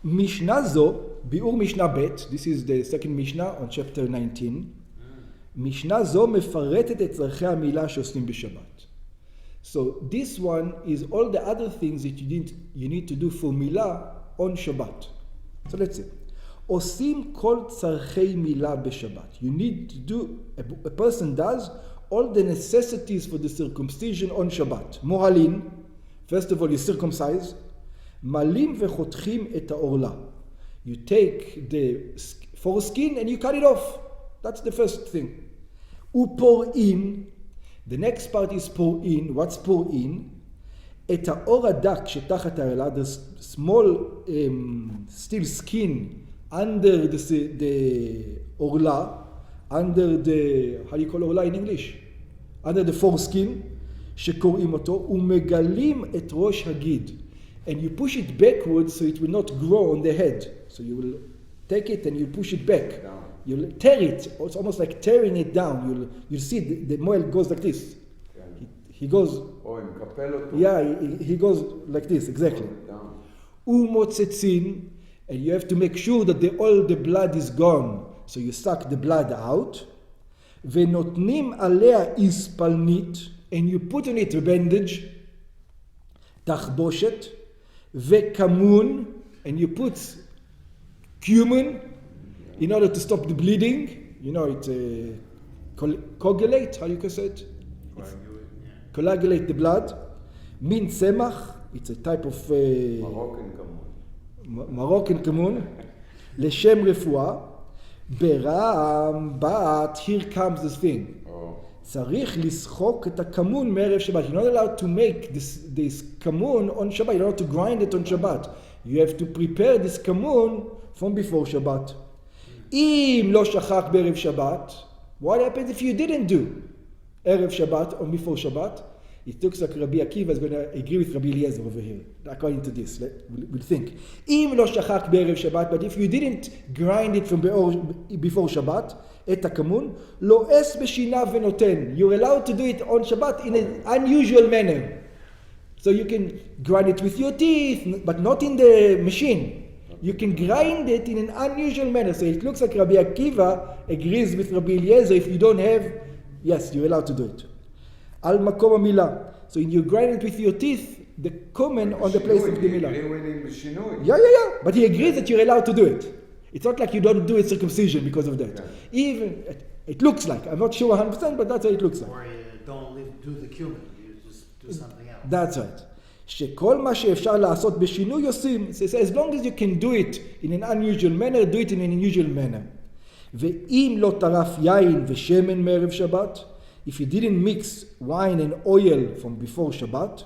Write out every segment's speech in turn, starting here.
Mishnah zo, bi'ur Mishnah bet, this is the second Mishnah on chapter 19. Mishnah zo mefaretet et tzarchei המילה שעושים בשבת. So this one is all the other things that you need to do for milah on Shabbat. So let's see. עושים כל צרכי מילה בשבת. You need to do, a person does all the necessities for the circumcision on Shabbat. מוהלין, first of all you circumcise. מלים וחותכים את העורלה. You take the foreskin and you cut it off. That's the first thing. ופורעין, the next part is פורעין. What's פורעין? את העור הדק שתחת העורלה, the small still skin under the עורלה, under the, how do you call עורלה in English? under the foreskin, שקוראים אותו, ומגלים את ראש הגיד. And you push it backwards so it will not grow on the head. So you will take it and you push it back. You'll tear it. It's almost like tearing it down. You'll see the Moed goes like this. He goes. Yeah, he goes like this, exactly. ומוצצין, and you have to make sure that all the blood is gone. So you suck the blood out. ונותנים עליה איספלנית, and you put on it a bandage. תחבושת. וכמון, and you put cumin in order to stop the bleeding. You know, it coagulate, how you can say it? Coagulate the blood. Min semach, it's a type of Moroccan כמון. לשם רפואה. ברם, but here comes this thing. צריך לשחוק את הכמון מערב שבת. You're not allowed to make this כמון on Shabbat. You're not allowed to grind it on Shabbat. You have to prepare this כמון from before Shabbat. אם לא שחק בערב שבת, what happens if you didn't do ערב שבת or before Shabbat? It looks like Rabbi Akiva is going to agree with Rabbi Eliezer over here. According to this, we'll think. אם לא שחק בערב שבת, but if you didn't grind it from before Shabbat, את הכמון, לועס בשיניו ונותן. You're allowed to do it on Shabbat in an unusual manner. So you can grind it with your teeth, but not in the machine. You can grind it in an unusual manner. So it looks like Rabbi Akiva agrees with Rabbi Eliezer. If you don't have, yes, you're allowed to do it. על מקום המילה. So you grind it with your teeth, the common on the place of the milah. Yeah. But he agrees that you're allowed to do it. It's not like you don't do a circumcision because of that. Yeah. Even, it looks like, I'm not sure 100%, but that's how it looks like. Or you don't do the cumin, you just do something else. That's right. שכל מה שאפשר לעשות בשינוי עושים. So as long as you can do it in an unusual manner, do it in an unusual manner. ואם לא טרף יין ושמן מערב שבת, if you didn't mix wine and oil from before Shabbat,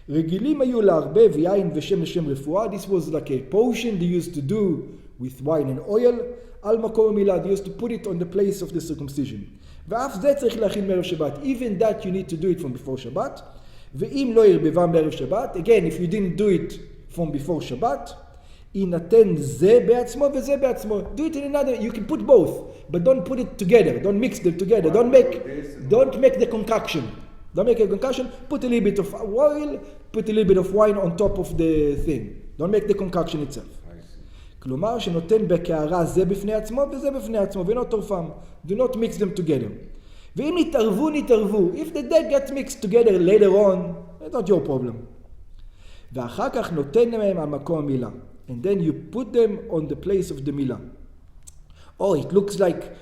רגילים היו לערבב יין ושמן לשם רפואה. This was like a potion they used to do with wine and oil. על מקום המילה, they used to put it on the place of the circumcision. ואף זה צריך להכין מערב שבת. Even that you need to do it from before Shabbat. ואם לא ערבבה מערב שבת, again, if you didn't do it from before Shabbat, יינתן זה בעצמו וזה בעצמו. Do it in another, you can put both, but don't put it together, don't mix them together, don't make the concoction. Don't make a concoction, put a little bit of oil, put a little bit of wine on top of the thing. Don't make the concoction itself. כלומר שנותן בקערה זה בפני עצמו וזה בפני עצמו, ואינו טורפם. Do not mix them together. ואם נתערבו, if the dead gets mixed together later on, it's not your problem. ואחר כך נותן להם על מקום המילה. And then you put them on the place of the milah. Oh, it looks like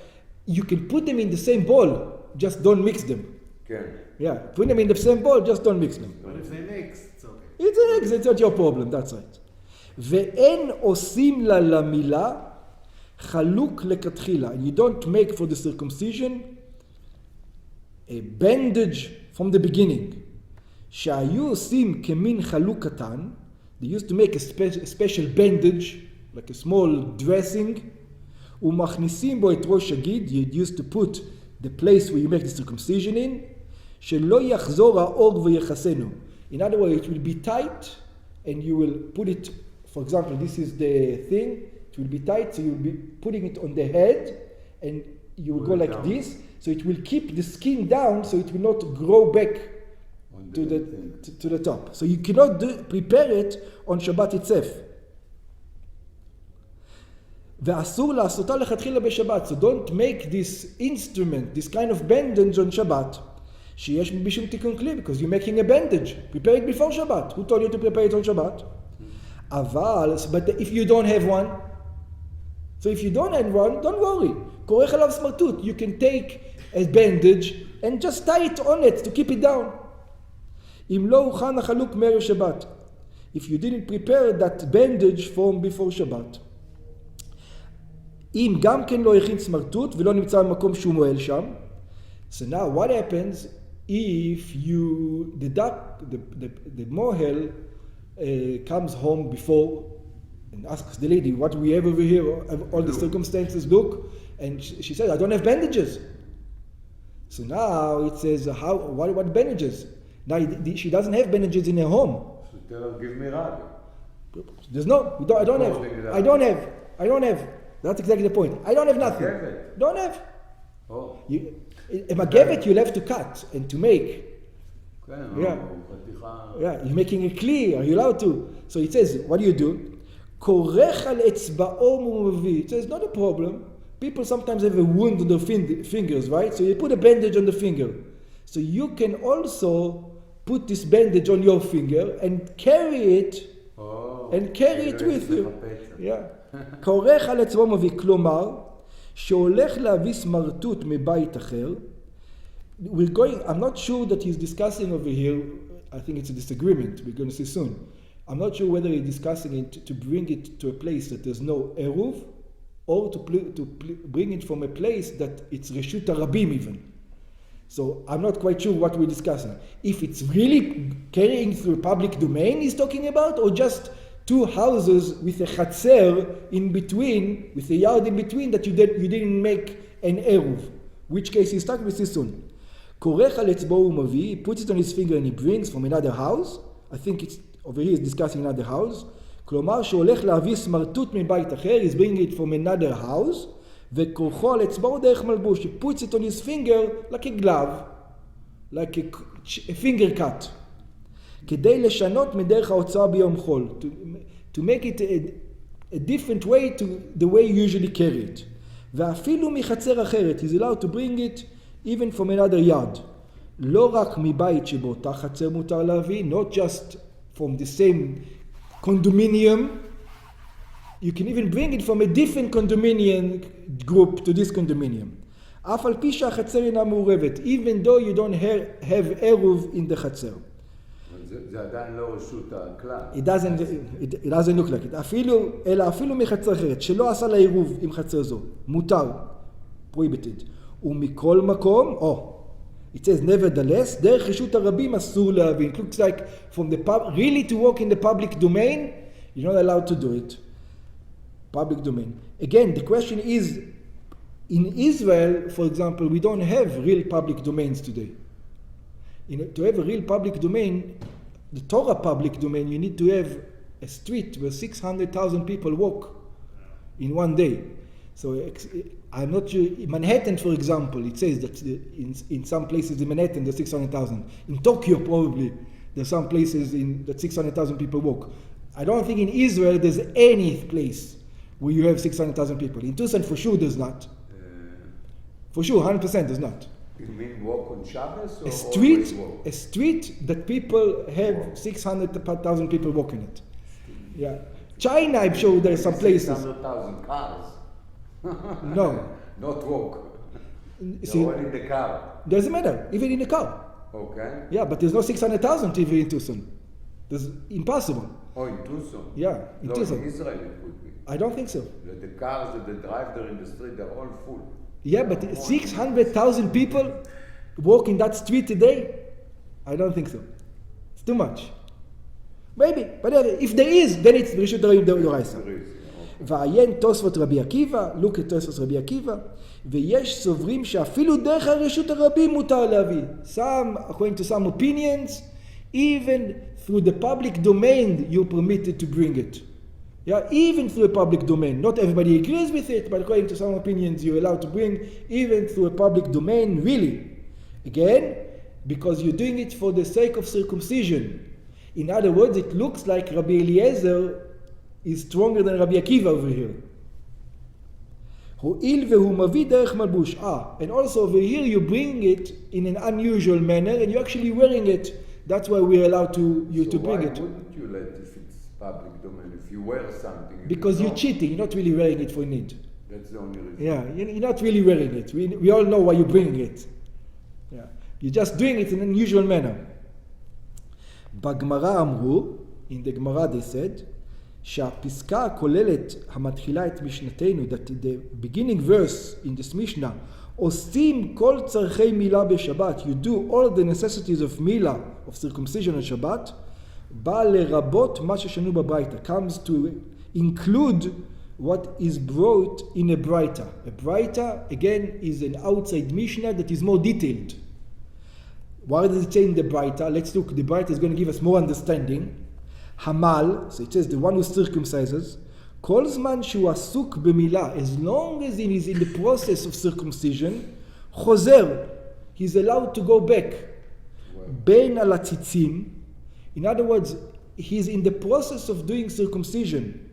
you can put them in the same bowl, just don't mix them. Okay. Yeah, put them in the same bowl, just don't mix them. But if they mix, it's okay. It's an egg, it's not your problem, that's right. ואין עושים לה למילה חלוק לכתחילה. And you don't make for the circumcision a bandage from the beginning. שהיו עושים כמין חלוק קטן, they used to make a special bandage, like a small dressing, ומכניסים בו את ראש הגיד, you used to put the place where you make the circumcision in, שלא יחזור האור ויחסנו. In other words, it will be tight, and you will put it, for example, this is the thing, it will be tight, so you'll be putting it on the head, and you will go like down. This, so it will keep the skin down, so it will not grow back to the top. So you cannot prepare it on Shabbat itself. ואסור לעשותה לכתחילה בשבת. So don't make this instrument, this kind of bandage on Shabbat. שיש משום תיקון כלי, because you're making a bandage. Prepare it before Shabbat. Who told you to prepare it on Shabbat? אבל, but if you don't have one, so if you don't have one, don't worry. כורך עליו סמרטוט. You can take a bandage and just tie it on it to keep it down. אם לא הוכן החלוק מערב שבת. If you didn't prepare that bandage from before Shabbat. אם גם כן לא הכין סמרטוט ולא נמצא במקום שהוא מועל שם. So now what happens if you, the mohel comes home before and asks the lady, what do we have over here? All the circumstances, look. And she says, I don't have bandages. So now it says, what bandages? Now she doesn't have bandages in her home. So tell her, give me rag. There's no, I don't have. That's exactly the point. I don't have nothing. Don't have. Oh. A magabet you'll have to cut and to make. Yeah, you're making it clear. Are you allowed to? So it says, what do you do? כורך על אצבעו ומביא. It says, not a problem. People sometimes have a wound on their fingers, right? So you put a bandage on the finger. So you can also put this bandage on your finger and carry it with you. Yeah. כורך על אצבעו ומביא. כלומר, שהולך להביא סמרטוט מבית אחר. I'm not sure that he's discussing over here, I think it's a disagreement, we're going to see soon. I'm not sure whether he's discussing it to bring it to a place that there's no eruv, or to bring it from a place that it's Reshut HaRabim even. So I'm not quite sure what we're discussing. If it's really carrying through public domain he's talking about, or just two houses with a chatzer in between, with a yard in between that you didn't make an eruv. Which case he's talking, we see soon. כורך על אצבעו ומביא, he puts it on his finger and he brings from another house. I think it's over here is discussing another house. כלומר שהולך להביא סמרטוט מבית אחר, he's bringing it from another house, וכורכו על אצבעו דרך מלבוש, he puts it on his finger like a glove, like a finger cut. כדי לשנות מדרך ההוצאה ביום חול, to make it a different way to the way you usually carry it. ואפילו מחצר אחרת, he's allowed to bring it even from another yard. לא רק מבית שבאותה חצר מותר להביא, not just from the same condominium. You can even bring it from a different condominium group to this condominium. אף על פי שהחצר אינה מעורבת, even though you don't have עירוב in the חצר. זה עדיין לא רשות הכלל. It doesn't look like it. אפילו מחצר אחרת, שלא עשה לה עירוב עם חצר זו, מותר, prohibited. ומכל מקום, it says nevertheless, דרך רשות הרבים אסור להבין. It looks like from the really to walk in the public domain, you're not allowed to do it. Public domain. Again, the question is, in Israel, for example, we don't have real public domains today. To have a real public domain, the Torah public domain, you need to have a street where 600,000 people walk in one day. So I'm not sure. In Manhattan, for example, it says that in some places in Manhattan there's 600,000. In Tokyo, probably there's some places that 600,000 people walk. I don't think in Israel there's any place where you have 600,000 people. In Tucson, for sure, there's not. For sure, 100% there's not. You mean walk on Shabbos or a street that people have 600,000 people walk in it. Yeah. China, I'm sure there's some places. 600,000 cars. No. Not walk. See, Only in the car. Doesn't matter, even in the car. Okay. Yeah, but there's no 600,000 TV in Tucson. That's impossible. Oh, in Tucson? Yeah, in Tucson. In Israel it would be. I don't think so. The cars that they drive there in the street, they're all full. Yeah, but 600,000 people walk in that street today? I don't think so. It's too much. Maybe, but if there is, then it's Rishut Harayim Doraisa. ועיין תוספות רבי עקיבא, look at תוספות רבי עקיבא, ויש סוברים שאפילו דרך הרשות הרבים מותר להביא. Some, according to some opinions, even through the public domain you're permitted to bring it. Yeah, even through a public domain. Not everybody agrees with it, but according to some opinions you're allowed to bring even through a public domain, really. Again, because you're doing it for the sake of circumcision. In other words, it looks like Rabbi Eliezer is stronger than Rabbi Akiva over here. הואיל והוא מביא דרך מלבוש. And also over here you bring it in an unusual manner and you're actually wearing it. That's why we're allowed to bring it. Why wouldn't you let if it's public domain, if you wear something? Because you're cheating, you're not really wearing it for need. That's the only reason. Yeah, you're not really wearing it. We all know why you're bringing it. Yeah. You're just doing it in an unusual manner. בגמרא אמרו, in the Gemara they said, שהפסקה הכוללת המתחילה את משנתנו, that the beginning verse in this Mishnah, עושים כל צרכי מילה בשבת, you do all the necessities of מילה, of circumcision on Shabbat, בא לרבות מה ששנו בברייתא, comes to include what is brought in a brayta. A brayta, again, is an outside Mishnah that is more detailed. Why does it say in the brayta? Let's look, the brayta is going to give us more understanding. Hamal, so it says the one who circumcises, כל זמן שהוא עסוק במילה, as long as he is in the process of circumcision, חוזר, he's allowed to go back. בין על הציצים, in other words, he's in the process of doing circumcision.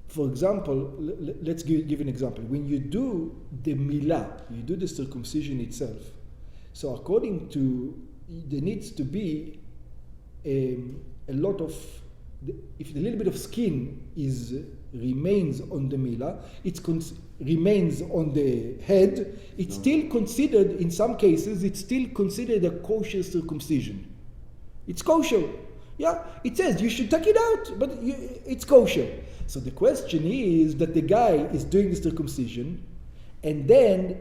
For example, let's give an example. When you do the milah, you do the circumcision itself. So according to, there needs to be a lot of, if a little bit of skin remains on the milah, it remains on the head, it's still considered, in some cases, it's still considered a kosher circumcision. It's kosher. Yeah, it says you should take it out, but it's kosher. So the question is that the guy is doing the circumcision, and then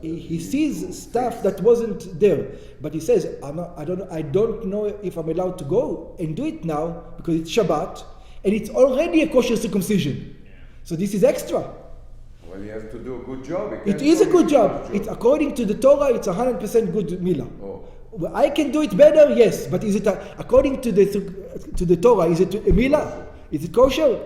he sees stuff that wasn't there. But he says, I don't know if I'm allowed to go and do it now because it's Shabbat, and it's already a kosher circumcision. So this is extra. Well, he has to do a good job. It is a good job. It's according to the Torah, it's 100% good milah. Oh. Well, I can do it better, yes, but is it according to the Torah? Is it a milah? Is it kosher?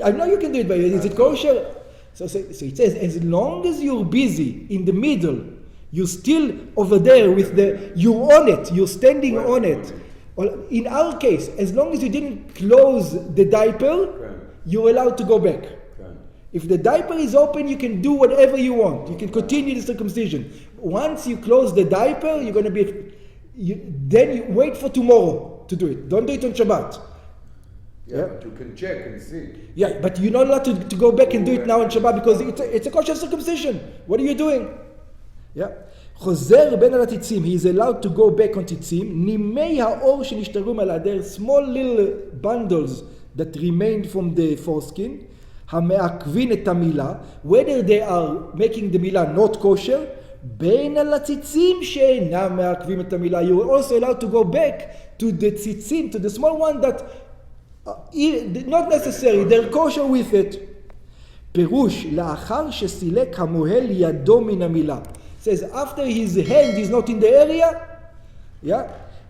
I know you can do it better. Is it kosher? So it says, as long as you're busy in the middle, you're still over there with you're on it, you're standing on it. Well, in our case, as long as you didn't close the diaper, you're allowed to go back. If the diaper is open, you can do whatever you want. You can continue the circumcision. Once you close the diaper, you're going to be... then you wait for tomorrow to do it. Don't do it on Shabbat. Yeah, but you can check and see. Yeah, but you're not allowed to go back and do it now on Shabbat because it's a kosher circumcision. What are you doing? Yeah. חוזר בין על הציצים, he is allowed to go back on ציצים, נימי האור שנשתרו מעל, small little bundles that remained from the foreskin, המעכבים את המילה, whether they are making the מילה not kosher, בין על הציצים שאינם מעכבים את המילה, you are also allowed to go back to the ציצים, to the small one that not necessary, they're kosher with it. פירוש, לאחר שסילק המוהל ידו מן המילה. Says, after his hand is not in the area, yeah,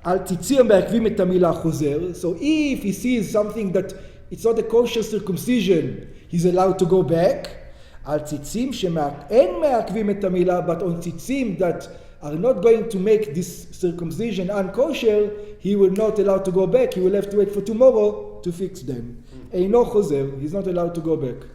על ציצים מעכבים את המילה חוזר. So if he sees something that it's not a kosher circumcision, he's allowed to go back. על ציצים שאין מעכבים את המילה, but on ציצים that are not going to make this circumcision unkosher, he will not allowed to go back. He will have to wait for tomorrow to fix them. אינו חוזר, he's not allowed to go back.